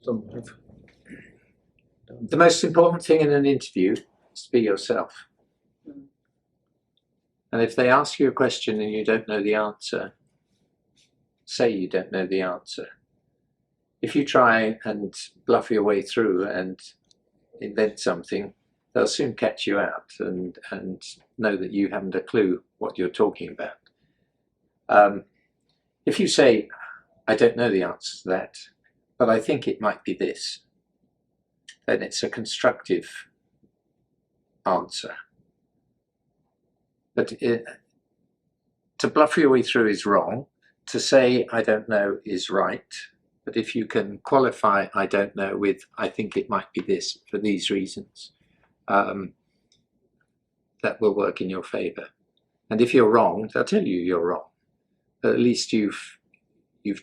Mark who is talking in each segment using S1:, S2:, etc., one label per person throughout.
S1: The most important thing in an interview is to be yourself. And if they ask you a question and you don't know the answer, say you don't know the answer. If you try and bluff your way through and invent something, they'll soon catch you out and know that you haven't a clue what you're talking about. If you say, I don't know the answer to that, but I think it might be this, then it's a constructive answer. But to bluff your way through is wrong. To say I don't know is right. But if you can qualify I don't know with I think it might be this for these reasons, that will work in your favour. And if you're wrong, they'll tell you you're wrong. But at least you've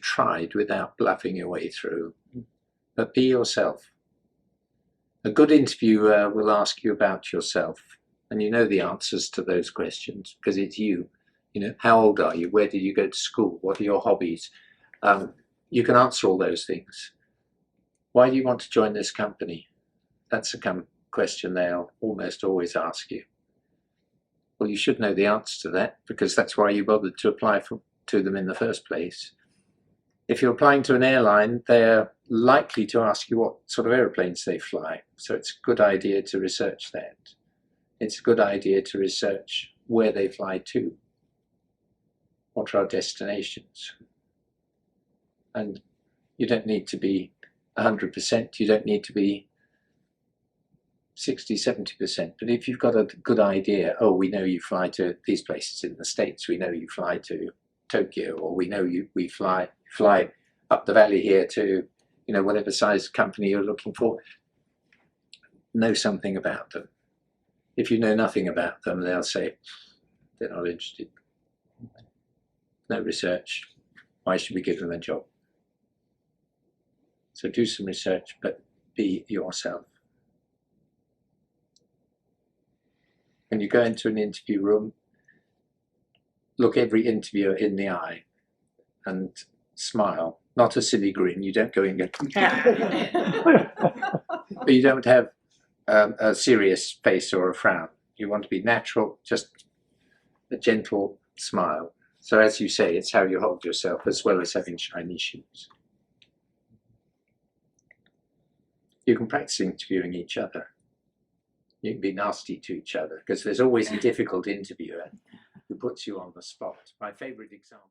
S1: tried without bluffing your way through. But be yourself. A good interviewer will ask you about yourself, and you know the answers to those questions because it's you. You know, how old are you? Where did you go to school? What are your hobbies? You can answer all those things. Why do you want to join this company? That's a question they'll almost always ask you. Well, you should know the answer to that because that's why you bothered to apply to them in the first place. If you're applying to an airline, they're likely to ask you what sort of aeroplanes they fly. So it's a good idea to research that. It's a good idea to research where they fly to. What are our destinations? And you don't need to be 100%, you don't need to be 60, 70%. But if you've got a good idea, oh, we know you fly to these places in the States, we know you fly to Tokyo, or we know we fly up the valley here to, you know, whatever size company you're looking for, know something about them. If you know nothing about them, they'll say, they're not interested. No research. Why should we give them a job? So do some research, but be yourself. When you go into an interview room, look every interviewer in the eye and smile. Not a silly grin. You don't go in and go, but you don't have a serious face or a frown. You want to be natural, just a gentle smile. So as you say, it's how you hold yourself as well as having shiny shoes. You can practice interviewing each other. You can be nasty to each other because there's always a difficult interviewer who puts you on the spot. My favourite example.